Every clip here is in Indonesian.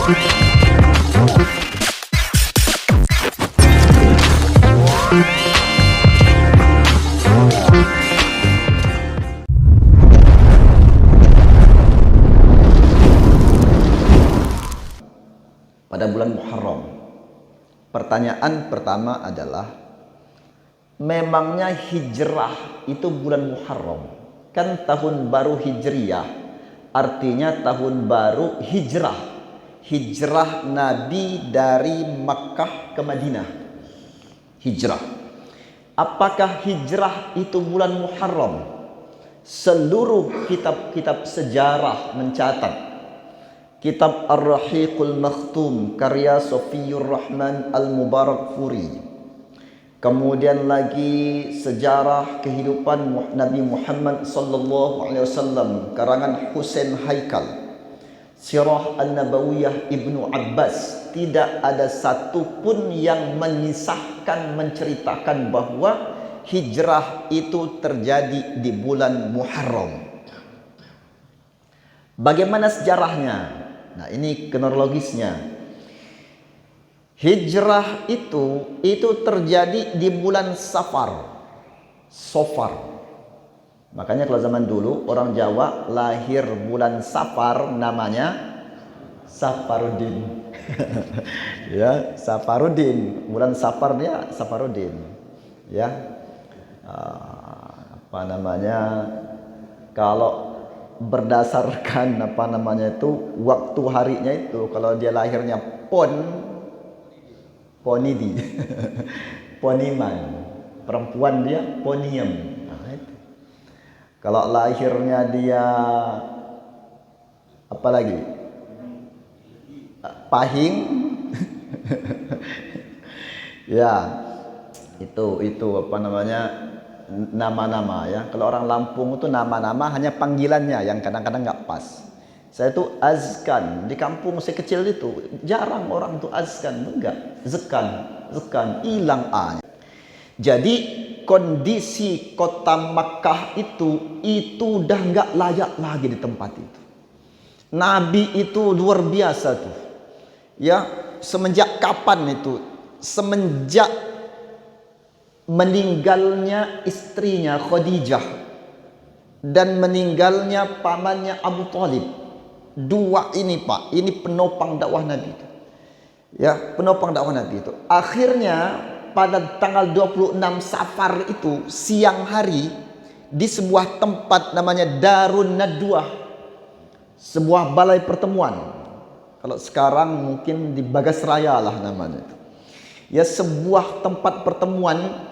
Pada bulan Muharram. Pertanyaan pertama adalah, memangnya hijrah itu bulan Muharram? Kan tahun baru Hijriyah, artinya tahun baru hijrah. Hijrah Nabi dari Makkah ke Madinah. Hijrah. Apakah hijrah itu bulan Muharram? Seluruh kitab-kitab sejarah mencatat. Kitab Ar-Rahiqul Makhtum karya Sofiyur Rahman Al-Mubarakfuri. Kemudian lagi sejarah kehidupan Nabi Muhammad sallallahu alaihi wasallam karangan Husain Haikal. Sirah An-Nabawiyah Ibnu Abbas. Tidak ada satu pun yang mengisahkan, menceritakan bahwa hijrah itu terjadi di bulan Muharram. Bagaimana sejarahnya? Nah, ini kronologisnya. Hijrah itu terjadi di bulan Safar. Sofar. Makanya kalau zaman dulu orang Jawa lahir bulan Safar namanya Safarudin. Ya, Safarudin. Bulan Safar dia Safarudin. Ya. Apa namanya? Kalau berdasarkan waktu harinya itu, kalau dia lahirnya Ponidi Poniman, perempuan dia Poniem. Itu. Kalau lahirnya dia apa lagi, Pahing. Ya, itu apa namanya, nama-nama ya. Kalau orang Lampung itu nama-nama hanya panggilannya yang kadang-kadang nggak pas. Saya itu Azkan di kampung saya kecil itu jarang orang tuh Azkan, enggak, Zekan hilang A-nya. Jadi kondisi kota Makkah itu udah nggak layak lagi di tempat itu. Nabi itu luar biasa tuh. Ya, semenjak kapan itu? Semenjak meninggalnya istrinya Khadijah dan meninggalnya pamannya Abu Thalib. Dua ini Pak, ini penopang dakwah Nabi itu. Ya, penopang dakwah Nabi itu. Akhirnya pada tanggal 26 Safar itu siang hari di sebuah tempat namanya Darun Nadwah, sebuah balai pertemuan. Kalau sekarang mungkin di Bagasraya lah namanya itu. Ya, sebuah tempat pertemuan.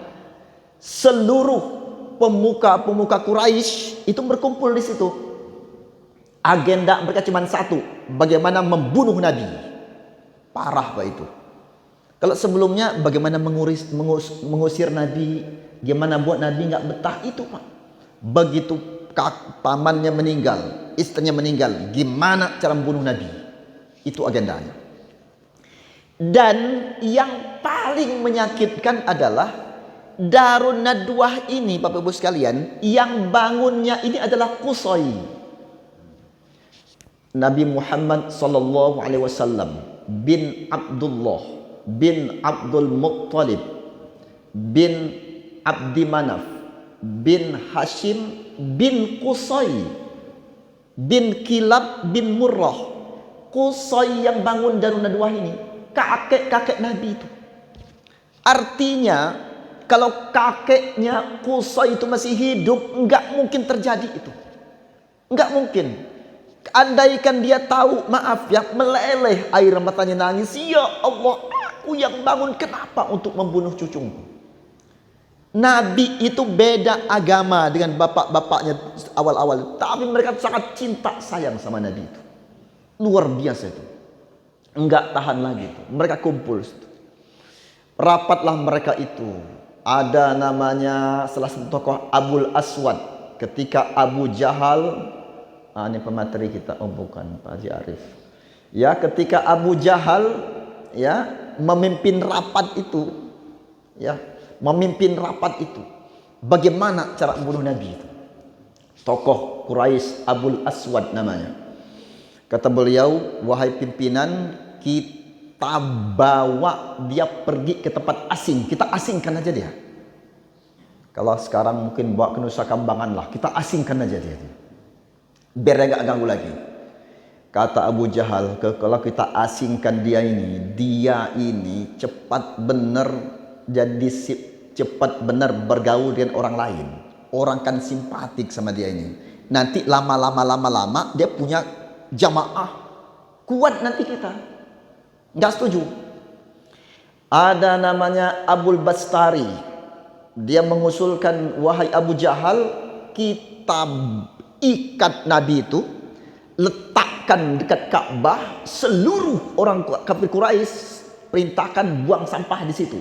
Seluruh pemuka Quraisy itu berkumpul di situ. Agenda mereka cuma satu, bagaimana membunuh Nabi. Parah Pak itu. Kalau sebelumnya bagaimana mengusir Nabi, gimana buat Nabi nggak betah, itu Pak. Begitu pamannya meninggal, istrinya meninggal, gimana cara membunuh Nabi. Itu agendanya. Dan yang paling menyakitkan adalah Darun Nadwah ini, Bapak Ibu sekalian, yang bangunnya ini adalah Qusay. Nabi Muhammad sallallahu alaihi wasallam bin Abdullah bin Abdul Muttalib bin Abdi Manaf bin Hashim bin Qusay bin Kilab bin Murrah. Qusay yang bangun Darun Nadwah ini kakek Nabi itu. Artinya kalau kakeknya Qusay itu masih hidup, enggak mungkin terjadi itu. Enggak mungkin. Andaikan dia tahu, maaf ya, meleleh air matanya, nangis. Ya Allah, aku yang bangun, kenapa untuk membunuh cucuku? Nabi itu beda agama dengan bapak-bapaknya awal-awal. Tapi mereka sangat cinta sayang sama Nabi itu. Luar biasa itu. Enggak tahan lagi itu. Mereka kumpul. Rapatlah mereka itu. Ada namanya salah satu tokoh Abul Aswad. Ketika Abu Jahal, ini pemateri kita, oh bukan Pak Haji Arif. Ya, ketika Abu Jahal ya memimpin rapat itu, ya, memimpin rapat itu. Bagaimana cara membunuh Nabi itu? Tokoh Quraisy Abul Aswad namanya. Kata beliau, wahai pimpinan, kita bawa dia pergi ke tempat asing, kita asingkan aja dia. Kalau sekarang mungkin bawa ke Nusa Kambangan lah, kita asingkan aja dia. Biar dia gak ganggu lagi. Kata Abu Jahal, kalau kita asingkan dia ini cepat benar jadi cepat benar bergaul dengan orang lain. Orang kan simpatik sama dia ini. Nanti lama-lama dia punya jamaah kuat nanti kita. Nggak setuju. Ada namanya Abul Bastari. Dia mengusulkan, wahai Abu Jahal, kita ikat Nabi itu, letakkan dekat Ka'bah, seluruh orang kafir Quraisy perintahkan buang sampah di situ.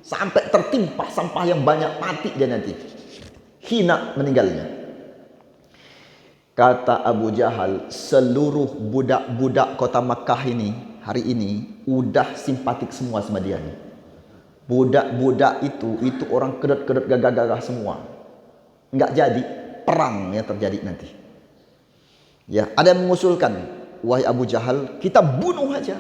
Sampai tertimpa sampah yang banyak, mati dia nanti. Hina meninggalnya. Kata Abu Jahal, seluruh budak-budak kota Makkah ini hari ini udah simpatik semua sama dia nih. Budak-budak itu orang kedut-kedut gagah-gagah semua. Nggak jadi, perang yang terjadi nanti. Ya, ada yang mengusulkan, wahai Abu Jahal, kita bunuh aja.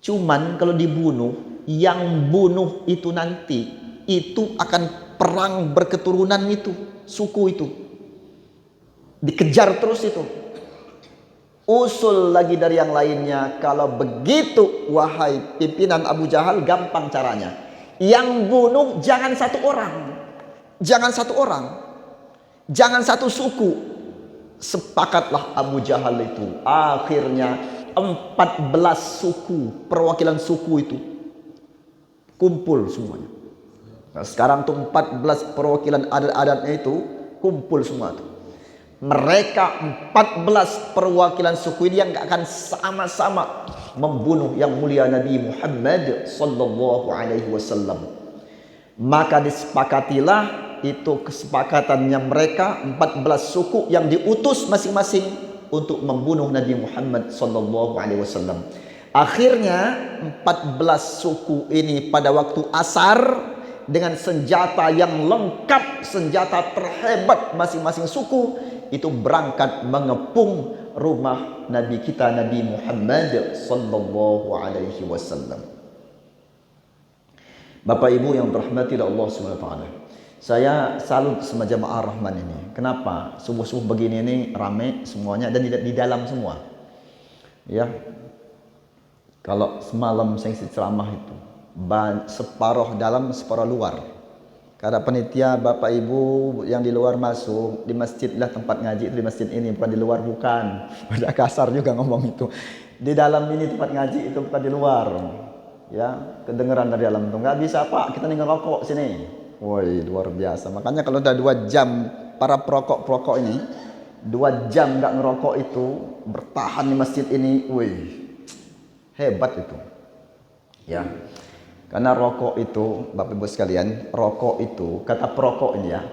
Cuman kalau dibunuh, yang bunuh itu nanti itu akan perang berketurunan itu, suku itu. Dikejar terus itu. Usul lagi dari yang lainnya, kalau begitu wahai pimpinan Abu Jahal, gampang caranya. Yang bunuh jangan satu orang. Jangan satu orang. Jangan satu suku. Sepakatlah Abu Jahal itu. Akhirnya 14 suku, perwakilan suku itu kumpul semuanya. Nah, sekarang tuh 14 perwakilan adat-adatnya itu kumpul semua tuh. Mereka 14 perwakilan suku ini yang akan sama-sama membunuh yang mulia Nabi Muhammad sallallahu alaihi wasallam. Maka disepakatilah itu kesepakatannya mereka 14 suku yang diutus masing-masing untuk membunuh Nabi Muhammad sallallahu alaihi wasallam. Akhirnya 14 suku ini pada waktu asar dengan senjata yang lengkap, senjata terhebat masing-masing suku itu berangkat mengepung rumah Nabi kita Nabi Muhammad sallallahu alaihi wasallam. Bapak Ibu yang dirahmati Allah Subhanahu wa taala. Saya salut sama jamaah Rahman ini. Kenapa? Subuh-subuh begini ini rame semuanya dan di dalam semua. Ya. Kalau semalam saya ceramah itu separuh dalam, separuh luar. Karena panitia Bapak Ibu yang di luar masuk, di masjid lah tempat ngaji itu, di masjid ini, bukan di luar, bukan. Udah kasar juga ngomong itu. Di dalam ini tempat ngaji itu, bukan di luar. Ya, kedengeran dari dalam itu. Nggak bisa Pak, kita nih ngerokok sini. Woi, luar biasa. Makanya kalau udah 2 jam para perokok-perokok ini 2 jam nggak ngerokok itu, bertahan di masjid ini, woi, hebat itu. Ya. Karena rokok itu, Bapak Ibu sekalian, rokok itu, kata perokok ini ya,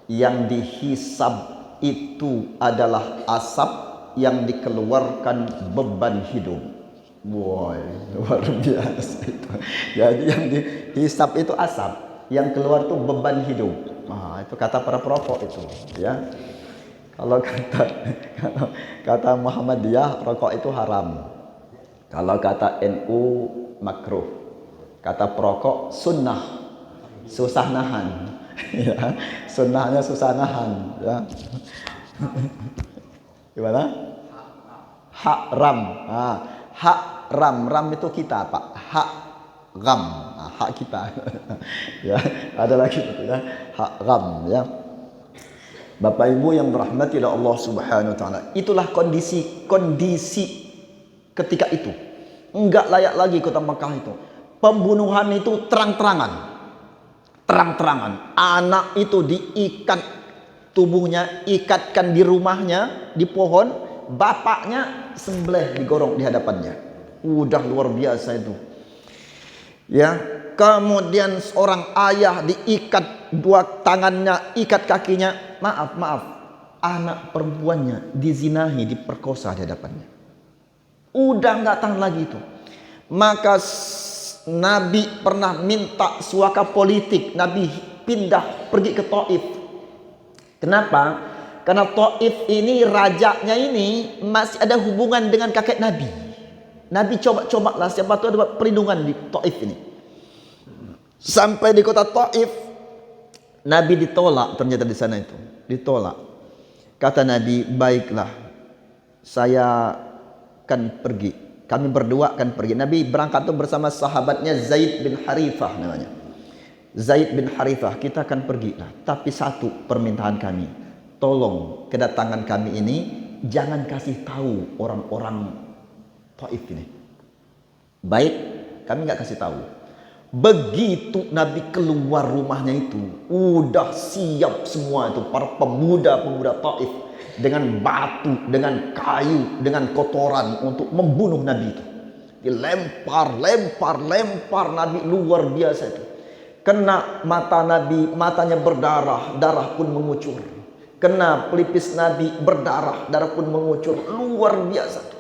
yang dihisab itu adalah asap yang dikeluarkan beban hidup. Woi, luar biasa itu. Jadi yang dihisab itu asap, yang keluar itu beban hidup. Nah, itu kata para perokok itu, ya. Kalau kata Muhammadiyah, rokok itu haram. Kalau kata NU, makruh. Kata perokok sunnah, susah nahan. Ya, sunnahnya susah nahan. Ya. Gimana? Hak ram. Nah, hak ram. Ram itu kita Pak. Hak ram. Nah, hak kita. Ya, ada lagi itu ya. Hak ram. Ya. Bapak Ibu yang dirahmati oleh Allah Subhanahu wa taala. Itulah kondisi ketika itu. Enggak layak lagi kota Makkah itu. Pembunuhan itu terang-terangan. Terang-terangan. Anak itu diikat tubuhnya, ikatkan di rumahnya, di pohon. Bapaknya sembelih, digorong di hadapannya. Udah luar biasa itu. Ya, kemudian seorang ayah diikat 2 tangannya, ikat kakinya. Maaf. Anak perempuannya dizinahi, diperkosa di hadapannya. Udah nggak tahan lagi itu. Maka Nabi pernah minta suaka politik. Nabi pindah pergi ke Taif. Kenapa? Karena Taif ini rajanya ini masih ada hubungan dengan kakek Nabi. Nabi coba-cobalah siapa tahu dapat perlindungan di Taif ini. Sampai di kota Taif, Nabi ditolak ternyata di sana itu. Ditolak. Kata Nabi, baiklah, saya akan pergi. Kami berdua akan pergi. Nabi berangkat tuh bersama sahabatnya Zaid bin Harithah namanya. Zaid bin Harithah, kita akan pergi lah. Tapi satu permintaan kami, tolong kedatangan kami ini jangan kasih tahu orang-orang Taif ini. Baik, kami nggak kasih tahu. Begitu Nabi keluar rumahnya itu, udah siap semua itu para pemuda-pemuda Taif dengan batu, dengan kayu, dengan kotoran untuk membunuh Nabi itu. Dilempar, lempar Nabi luar biasa itu. Kena mata Nabi, matanya berdarah, darah pun mengucur. Kena pelipis Nabi, berdarah, darah pun mengucur. Luar biasa.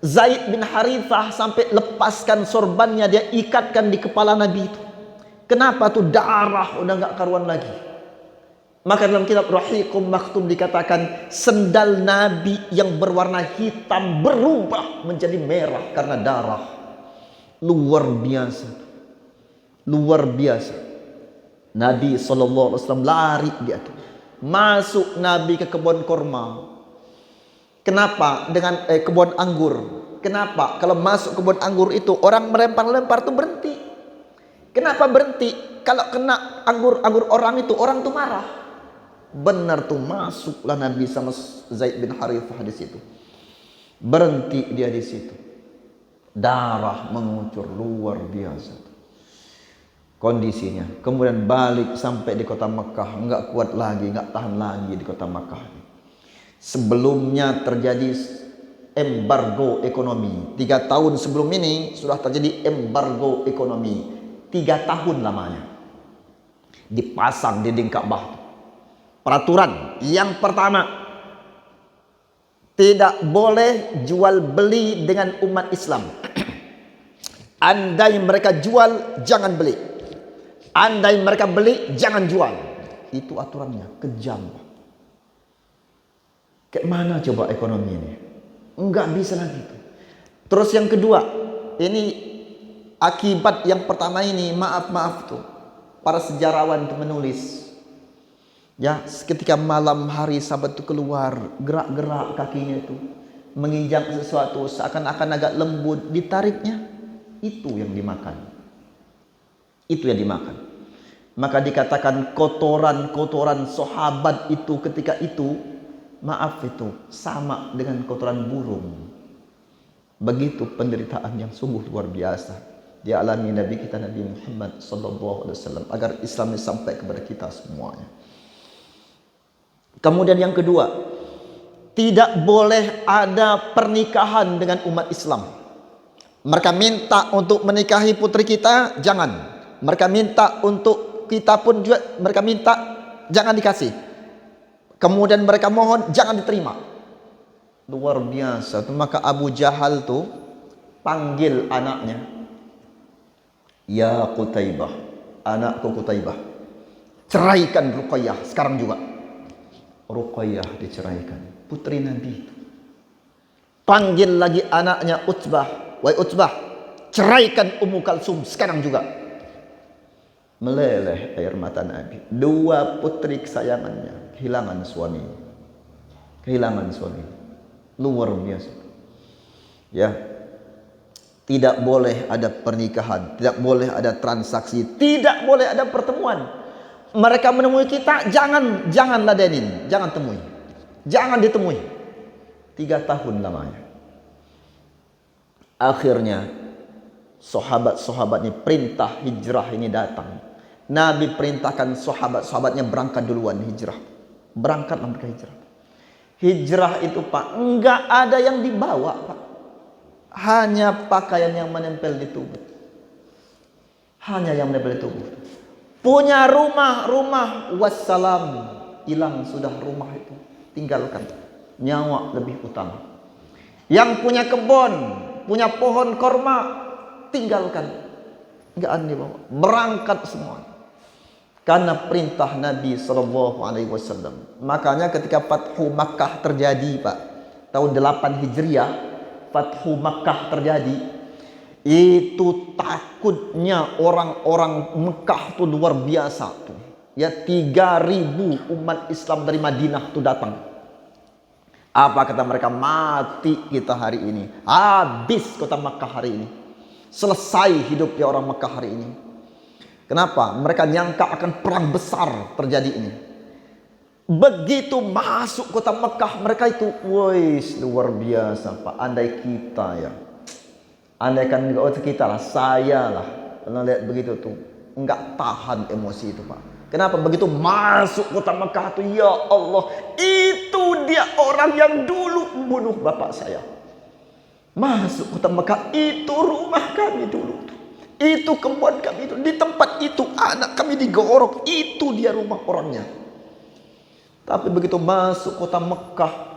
Zaid bin Harithah sampai lepaskan sorbannya, dia ikatkan di kepala Nabi itu. Kenapa tuh? Darah udah nggak karuan lagi. Maka dalam kitab Rahiqum Maktum dikatakan sendal Nabi yang berwarna hitam berubah menjadi merah karena darah. Luar biasa. Luar biasa. Nabi SAW lari dia tuh. Masuk Nabi ke kebun korma. Kenapa? Dengan kebun anggur. Kenapa? Kalau masuk kebun anggur itu orang melempar-lempar tuh berhenti. Kenapa berhenti? Kalau kena anggur orang itu, orang tuh marah. Benar tuh, masuklah Nabi sama Zaid bin Harithah di situ. Berhenti dia di situ. Darah mengucur luar biasa kondisinya. Kemudian balik sampai di kota Mekah, enggak kuat lagi, enggak tahan lagi di kota Mekah. Sebelumnya terjadi embargo ekonomi. 3 tahun sebelum ini sudah terjadi embargo ekonomi. 3 tahun lamanya. Dipasang dinding Ka'bah. Peraturan yang pertama, tidak boleh jual beli dengan umat Islam. Andai mereka jual, jangan beli. Andai mereka beli, jangan jual. Itu aturannya, kejam. Kayak mana coba ekonomi ini? Enggak bisa lagi. Terus yang kedua, ini akibat yang pertama ini, maaf tuh. Para sejarawan itu menulis. Ya, ketika malam hari sahabat itu keluar, gerak-gerak kakinya itu, menginjak sesuatu seakan-akan agak lembut, ditariknya, itu yang dimakan. Itu yang dimakan. Maka dikatakan kotoran-kotoran sahabat itu ketika itu, maaf itu sama dengan kotoran burung. Begitu penderitaan yang sungguh luar biasa dialami Nabi kita Nabi Muhammad SAW agar Islam sampai kepada kita semuanya. Kemudian yang kedua, tidak boleh ada pernikahan dengan umat Islam. Mereka minta untuk menikahi putri kita, jangan. Mereka minta untuk kita pun juga, mereka minta, jangan dikasih. Kemudian mereka mohon, jangan diterima. Luar biasa. Maka Abu Jahal tuh panggil anaknya. Ya Qutaibah, anakku Qutaibah, ceraikan Ruqayyah sekarang juga. Ruqayyah diceraikan, putri Nabi itu. Panggil lagi anaknya Utbah. Wahai Utbah, ceraikan Ummu Kalsum sekarang juga. Meleleh air mata Nabi. 2 putri kesayangannya kehilangan suami. Kehilangan suami. Luar biasa. Ya. Tidak boleh ada pernikahan, tidak boleh ada transaksi, tidak boleh ada pertemuan. Mereka menemui kita, jangan ladenin, jangan temui. Jangan ditemui. 3 tahun lamanya. Akhirnya sahabat-sahabatnya perintah hijrah ini datang. Nabi perintahkan sahabat-sahabatnya berangkat duluan hijrah. Berangkatlah mereka hijrah. Hijrah itu Pak, enggak ada yang dibawa Pak. Hanya pakaian yang menempel di tubuh. Hanya yang menempel di tubuh. Punya rumah, wassalam. Hilang sudah rumah itu. Tinggalkan. Nyawa lebih utama. Yang punya kebun, punya pohon korma, tinggalkan. Enggak ada dibawa. Berangkat semua. Karena perintah Nabi SAW. Makanya ketika Fathu Makkah terjadi Pak, tahun 8 Hijriah, Fathu Makkah terjadi, itu takutnya orang-orang Mekah tuh luar biasa tuh. Ya 3.000 umat Islam dari Madinah tuh datang. Apa kata mereka? Mati kita hari ini. Habis kota Mekah hari ini. Selesai hidupnya orang Mekah hari ini. Kenapa? Mereka nyangka akan perang besar terjadi ini. Begitu masuk kota Mekah, mereka itu, wis luar biasa Pak. Andai kita ya, andai kan kita lah, saya lah, pernah lihat begitu tuh, enggak tahan emosi itu Pak. Kenapa? Begitu masuk kota Mekah tuh, ya Allah, itu dia orang yang dulu membunuh bapak saya. Masuk kota Mekah, itu rumah kami dulu tuh. Itu kebun kami itu, di tempat itu anak kami digorok, itu dia rumah orangnya. Tapi begitu masuk kota Mekah,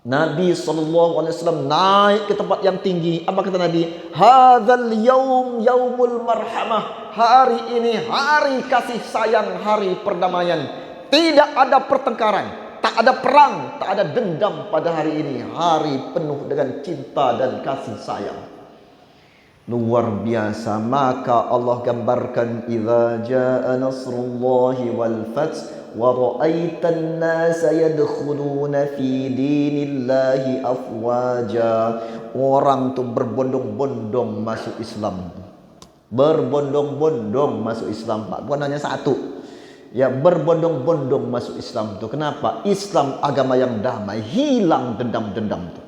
Nabi SAW naik ke tempat yang tinggi. Apa kata Nabi? Hadzal yaum yaumul marhamah. Hari ini hari kasih sayang, hari perdamaian. Tidak ada pertengkaran, tak ada perang, tak ada dendam pada hari ini. Hari penuh dengan cinta dan kasih sayang. Luar biasa. Maka Allah gambarkan, idza jaa nasrullahi wal fath wa ra'aitan nasa yadkhuluna fi dinillahi afwaja. Orang tuh berbondong-bondong masuk Islam. Berbondong-bondong masuk Islam, Pak. Bukan hanya satu. Ya, berbondong-bondong masuk Islam tuh. Kenapa? Islam agama yang damai, hilang dendam-dendam tuh.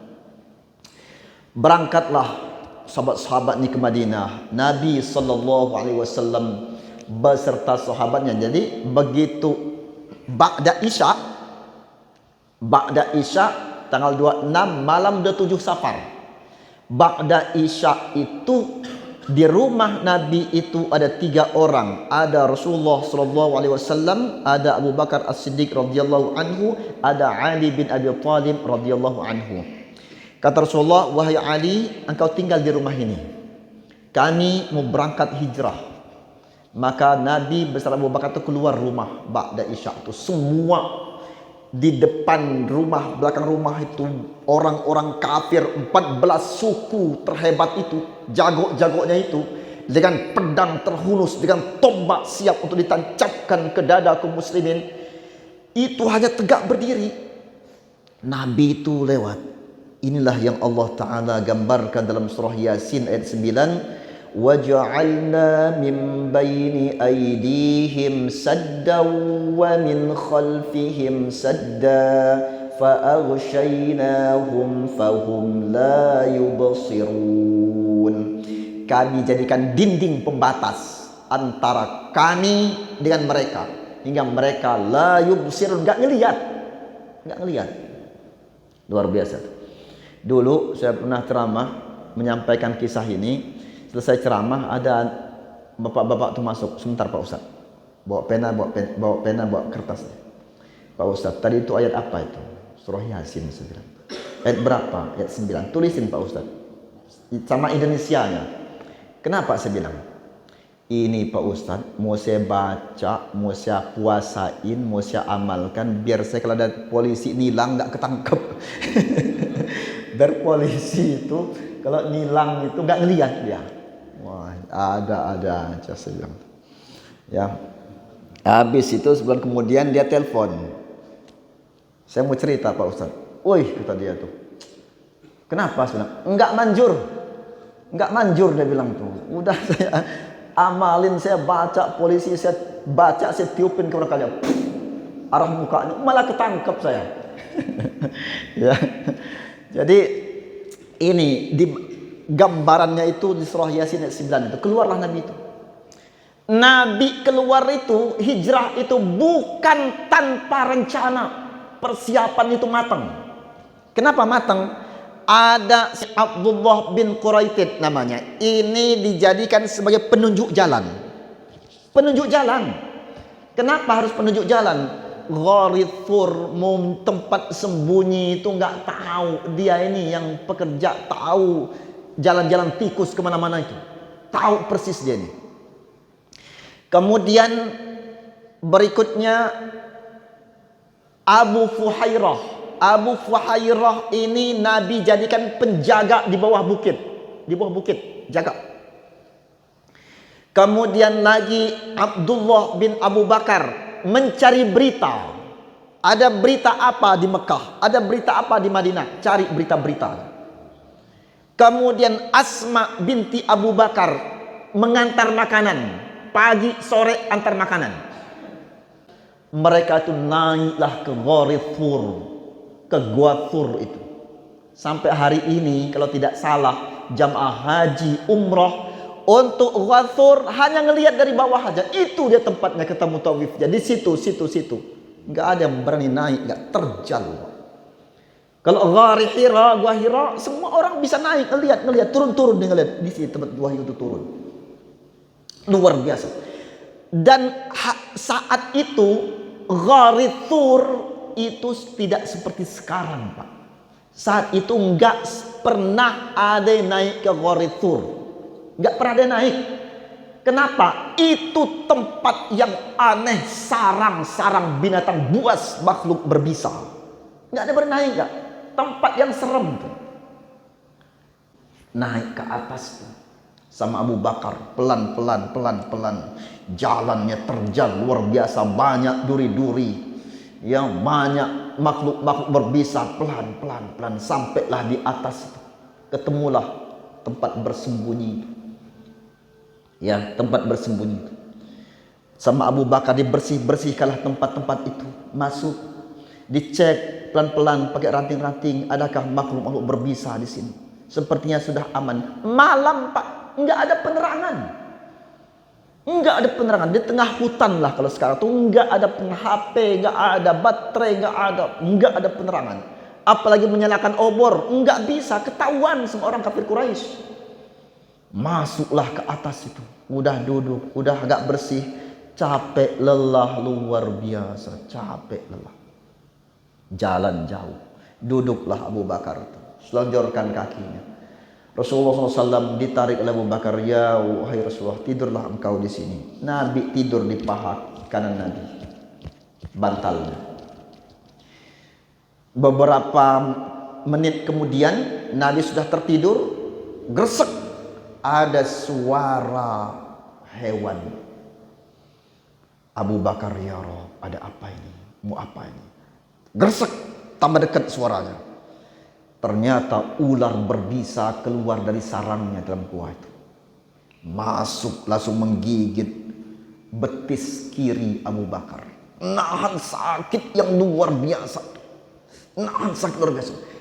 Berangkatlah sahabat-sahabat ini ke Madinah. Nabi SAW beserta sahabatnya. Jadi begitu Ba'da Isya tanggal 26 malam 27 Safar. Ba'da Isya itu di rumah Nabi itu ada 3 orang. Ada Rasulullah SAW, ada Abu Bakar As-Siddiq radhiyallahu anhu, ada Ali bin Abi Thalib radhiyallahu anhu. Kata Rasulullah, wahai Ali, engkau tinggal di rumah ini. Kami mau berangkat hijrah. Maka Nabi beserta Abu Bakar itu keluar rumah Ba'da Isya itu. Semua di depan rumah, belakang rumah itu orang-orang kafir, 14 suku terhebat itu, jago-jagonya itu, dengan pedang terhunus, dengan tombak siap untuk ditancapkan ke dada kaum muslimin. Itu hanya tegak berdiri. Nabi itu lewat. Inilah yang Allah Ta'ala gambarkan dalam surah Yasin ayat 9. وَجَعَلْنَا مِنْ بَيْنِ أَيْدِيهِمْ سَدًّا وَمِنْ خَلْفِهِمْ سَدًّا فَأَغْشَيْنَاهُمْ فَهُمْ لَا يُبْصِرُونَ. Kami jadikan dinding pembatas antara kami dengan mereka, hingga mereka la yubsirun, enggak ngelihat. Luar biasa. Dulu saya pernah ceramah menyampaikan kisah ini. Selesai ceramah, ada bapak-bapak tuh masuk. Sebentar Pak Ustaz, bawa pena, bawa kertas. Pak Ustaz, tadi itu ayat apa itu? Surah Yasin 9. Ayat berapa? Ayat 9. Tulisin Pak Ustaz, sama Indonesianya. Kenapa saya bilang? Ini Pak Ustaz, mau saya baca, mau saya puasain, mau saya amalkan, biar saya kalau ada polisi nilang nggak ketangkep. Biar polisi itu kalau nilang itu nggak ngelihat dia. Wah, ada aja saya bilang. Ya, habis itu sebulan kemudian dia telepon. Saya mau cerita Pak Ustaz. Woi, kata dia tuh. Kenapa? Saya bilang, enggak manjur dia bilang tuh. Udah saya amalin, saya baca, polisi saya baca, saya tiupin ke orang kalian. Arah mukanya malah ketangkep saya. Ya. Jadi ini di gambarannya itu di surah Yasin ayat 9 itu. Keluarlah Nabi itu. Nabi keluar itu, hijrah itu bukan tanpa rencana. Persiapan itu matang. Kenapa matang? Ada Abdullah bin Quraitid namanya. Ini dijadikan sebagai penunjuk jalan. Penunjuk jalan. Kenapa harus penunjuk jalan? Gharithur, tempat sembunyi itu nggak tahu. Dia ini yang pekerja, tahu jalan-jalan tikus kemana-mana itu. Tahu persis dia ini. Kemudian berikutnya Abu Fuhairah. Abu Fuhairah ini Nabi jadikan penjaga di bawah bukit. Di bawah bukit, jaga. Kemudian lagi Abdullah bin Abu Bakar mencari berita. Ada berita apa di Mekah? Ada berita apa di Madinah? Cari berita-berita. Kemudian Asma binti Abu Bakar mengantar makanan. Pagi, sore antar makanan. Mereka itu naiklah ke Ghari Thur, ke Gua Thur itu. Sampai hari ini kalau tidak salah jamaah haji umrah untuk Gua Thur hanya ngelihat dari bawah aja. Itu dia tempatnya ketemu tawifnya. Di situ. Nggak ada yang berani naik, nggak terjal. Kalau Ghari Hira, Gua Hira, semua orang bisa naik, ngelihat, turun ngelihat di sini tempat Gua itu turun. Luar biasa. Dan saat itu Ghari Thur itu tidak seperti sekarang, Pak. Saat itu nggak pernah ada yang naik ke Ghari Thur, nggak pernah ada yang naik. Kenapa? Itu tempat yang aneh, sarang-sarang binatang buas, makhluk berbisa. Nggak ada berani naik, nggak. Tempat yang serem tuh. Naik ke atas tuh. Sama Abu Bakar, pelan-pelan. Jalannya terjal luar biasa, banyak duri-duri. Yang banyak makhluk-makhluk berbisa, pelan-pelan. Sampailah di atas itu. Ketemulah tempat bersembunyi. Ya, tempat bersembunyi itu. Sama Abu Bakar dibersihkanlah tempat-tempat itu. Masuk, dicek pelan-pelan pakai ranting-ranting, adakah makhluk-makhluk berbisa di sini. Sepertinya sudah aman. Malam, Pak, nggak ada penerangan. Nggak ada penerangan. Di tengah hutan lah kalau sekarang tuh nggak ada HP, nggak ada baterai, nggak ada penerangan. Apalagi menyalakan obor, nggak bisa, ketahuan sama orang kafir Quraisy. Masuklah ke atas itu, udah duduk, udah agak bersih, capek, lelah luar biasa, capek, lelah. Jalan jauh, duduklah Abu Bakar itu, selonjorkan kakinya. Rasulullah SAW ditarik oleh Abu Bakar, ya wahai Rasulullah, tidurlah engkau di sini. Nabi tidur di paha kanan Nabi, bantalnya. Beberapa menit kemudian Nabi sudah tertidur, gresek. Ada suara hewan. Abu Bakar, ya Rob, ada apa ini? Mau apa ini? Gresek, tambah dekat suaranya. Ternyata ular berbisa keluar dari sarangnya dalam gua itu. Masuk, langsung menggigit betis kiri Abu Bakar. Nahan sakit yang luar biasa.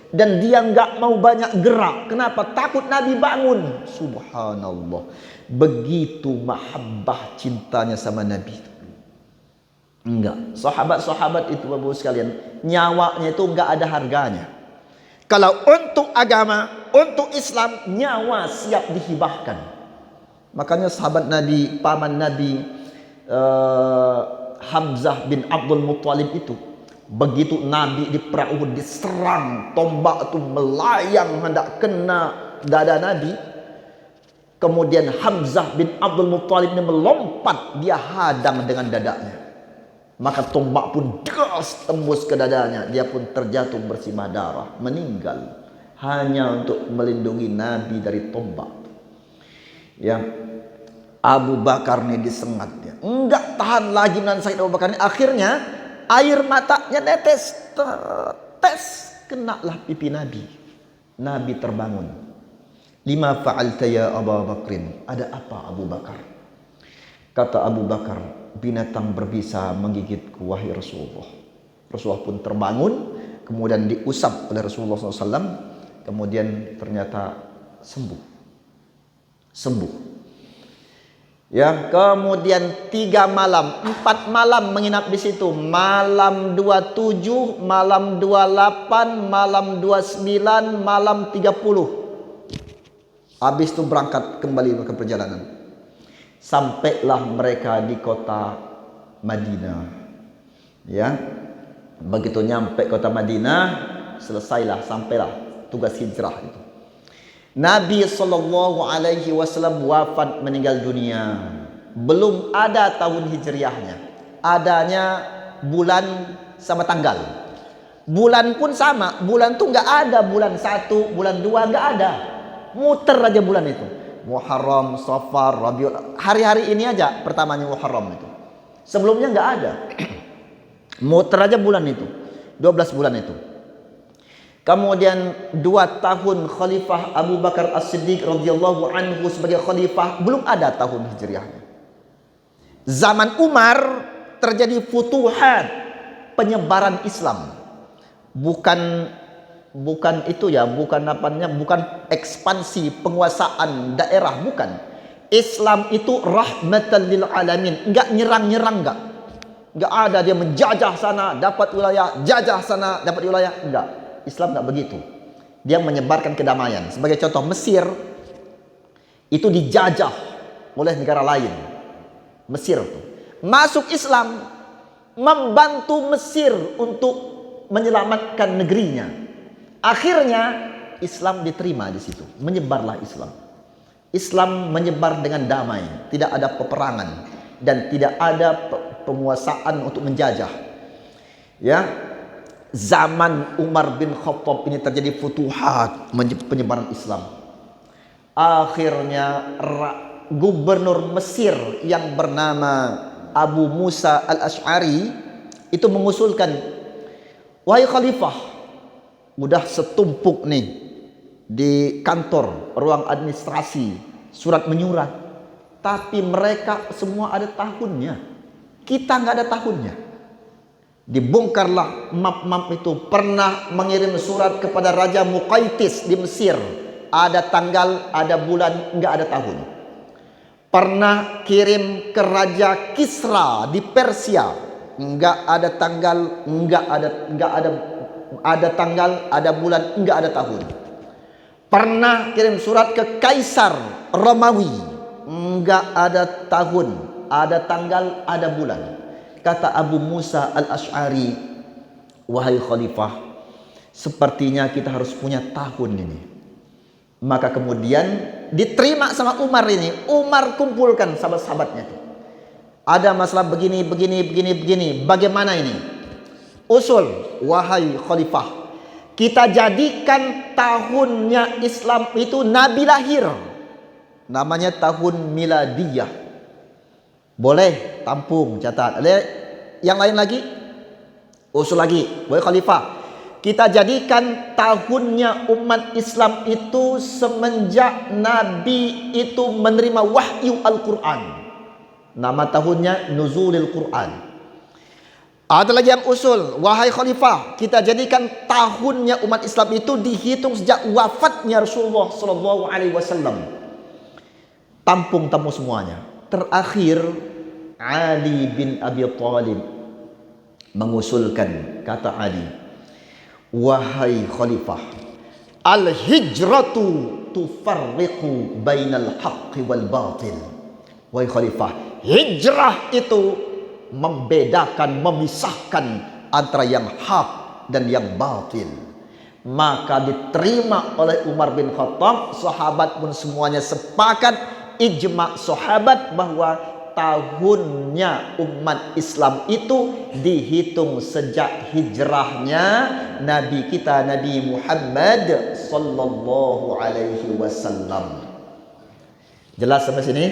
Dan dia nggak mau banyak gerak. Kenapa? Takut Nabi bangun. Subhanallah. Begitu mahabbah cintanya sama Nabi. Enggak. Sahabat-sahabat itu, Bapak sekalian, nyawanya itu enggak ada harganya. Kalau untuk agama, untuk Islam, nyawa siap dihibahkan. Makanya sahabat Nabi, paman Nabi, Hamzah bin Abdul Muttalib itu, begitu Nabi di perang Uhud diserang, tombak itu melayang hendak kena dada Nabi. Kemudian Hamzah bin Abdul Muttalib ini melompat, dia hadang dengan dadanya. Maka tombak pun deras tembus ke dadanya, dia pun terjatuh bersimbah darah, meninggal hanya untuk melindungi Nabi dari tombak. Ya, Abu Bakar ini disengat dia, enggak tahan lagi menahan sakit Abu Bakar ini. Akhirnya air matanya netes, kenalah pipi Nabi. Nabi terbangun. Lima fa'alta ya Abu Bakrin? Ada apa Abu Bakar? Kata Abu Bakar, binatang berbisa menggigitku wahai Rasulullah. Rasulullah pun terbangun, kemudian diusap oleh Rasulullah SAW, kemudian ternyata sembuh. Ya, kemudian 3 malam, 4 malam menginap di situ. Malam 27, malam 28, malam 29, malam 30. Habis itu berangkat kembali ke perjalanan. Sampailah mereka di kota Madinah. Ya, begitu nyampe kota Madinah, sampailah tugas hijrah itu. Nabi SAW wafat, meninggal dunia. Belum ada tahun hijriahnya, adanya bulan sama tanggal. Bulan pun sama. Bulan tuh nggak ada bulan 1, bulan 2 nggak ada. Muter aja bulan itu. Muharram, Safar, Rabiul. Hari-hari ini aja pertamanya Muharram itu. Sebelumnya nggak ada. Muter aja bulan itu. 12 bulan itu. Kemudian 2 tahun Khalifah Abu Bakar As-Siddiq radhiyallahu anhu sebagai khalifah, belum ada tahun Hijriahnya. Zaman Umar terjadi futuhat, penyebaran Islam. Bukan itu ya, bukan apanya, bukan ekspansi penguasaan daerah, bukan. Islam itu rahmatan lil alamin, enggak nyerang-nyerang, enggak ada dia menjajah sana dapat wilayah, jajah sana dapat wilayah, enggak. Islam enggak begitu. Dia menyebarkan kedamaian. Sebagai contoh, Mesir itu dijajah oleh negara lain. Mesir itu masuk Islam, membantu Mesir untuk menyelamatkan negerinya. Akhirnya Islam diterima di situ, menyebarlah Islam. Islam menyebar dengan damai, tidak ada peperangan dan tidak ada penguasaan untuk menjajah. Ya, zaman Umar bin Khattab ini terjadi futuhat, penyebaran Islam. Akhirnya gubernur Mesir yang bernama Abu Musa al-Ash'ari itu mengusulkan, wahai khalifah, udah setumpuk nih di kantor, ruang administrasi, surat menyurat, tapi mereka semua ada tahunnya, kita nggak ada tahunnya. Dibongkarlah map-map itu. Pernah mengirim surat kepada Raja Muqaytis di Mesir, ada tanggal, ada bulan, nggak ada tahun. Pernah kirim ke Raja Kisra di Persia, enggak ada tanggal, enggak ada tanggal, ada bulan, enggak ada tahun. Pernah kirim surat ke Kaisar Romawi, enggak ada tahun, ada tanggal, ada bulan. Kata Abu Musa al-Ash'ari, wahai khalifah, sepertinya kita harus punya tahun ini. Maka kemudian diterima sama Umar ini. Umar kumpulkan sahabat-sahabatnya. Ada masalah begini. Bagaimana ini? Usul, wahai khalifah, kita jadikan tahunnya Islam itu Nabi lahir. Namanya tahun miladiyah. Boleh, tampung, catat. Ada yang lain lagi? Usul lagi, wahai khalifah, kita jadikan tahunnya umat Islam itu semenjak Nabi itu menerima wahyu Al-Quran. Nama tahunnya Nuzulil Quran. Ada lagi yang usul, wahai khalifah, kita jadikan tahunnya umat Islam itu dihitung sejak wafatnya Rasulullah Sallallahu Alaihi Wasallam. Tampung semuanya. Terakhir Ali bin Abi Thalib mengusulkan, kata Ali, wahai khalifah, al-hijratu tufarriqu bainal haqqi wal batil. Wahai khalifah, hijrah itu membedakan, memisahkan antara yang hak dan yang batil. Maka diterima oleh Umar bin Khattab. Sahabat pun semuanya sepakat, ijma sahabat, bahwa tahunnya umat Islam itu dihitung sejak hijrahnya Nabi kita, Nabi Muhammad sallallahu alaihi wasallam. Jelas sampai sini?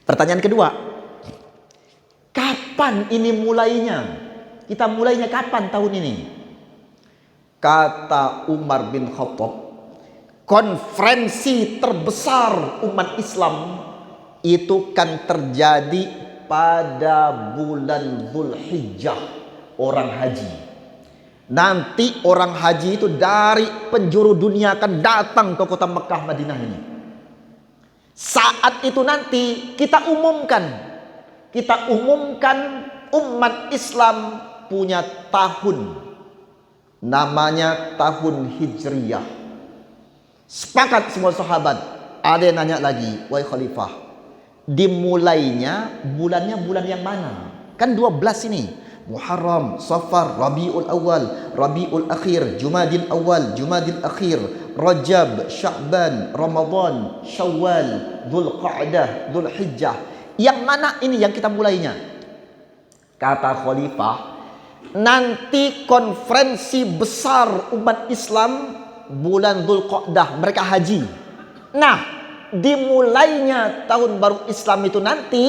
Pertanyaan kedua, kapan ini mulainya? Kita mulainya kapan tahun ini? Kata Umar bin Khattab, konferensi terbesar umat Islam itu kan terjadi pada bulan Dzulhijjah, orang haji. Nanti orang haji itu dari penjuru dunia akan datang ke kota Mekah Madinah ini. Saat itu nanti kita umumkan umat Islam punya tahun, namanya tahun Hijriyah. Sepakat semua sahabat. Ada yang nanya lagi, wahai khalifah, dimulainya bulannya bulan yang mana? Kan 12 ini. Muharram, Safar, Rabiul Awal, Rabiul Akhir, Jumadil Awal, Jumadil Akhir, Rajab, Sya'ban, Ramadan, Syawal, Dzulqa'dah, Dzulhijjah. Yang mana ini yang kita mulainya? Kata khalifah, nanti konferensi besar umat Islam bulan Dzulqa'dah, mereka haji. Nah, dimulainya tahun baru Islam itu nanti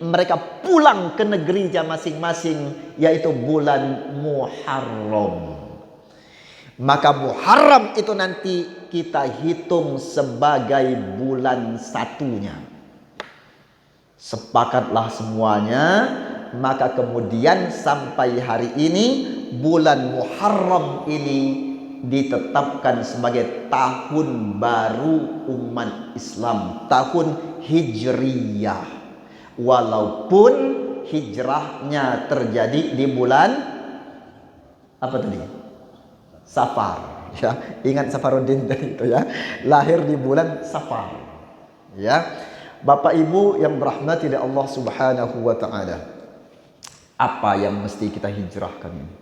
mereka pulang ke negerinya masing-masing, yaitu bulan Muharram. Maka Muharram itu nanti kita hitung sebagai bulan satunya. Sepakatlah semuanya. Maka kemudian sampai hari ini bulan Muharram ini ditetapkan sebagai tahun baru umat Islam, tahun Hijriyah. Walaupun hijrahnya terjadi di bulan apa tadi? Safar. Ya, ingat Safaruddin tadi itu ya. Lahir di bulan Safar. Ya. Bapak Ibu yang berahmati oleh Allah Subhanahu wa taala. Apa yang mesti kita hijrahkan ini?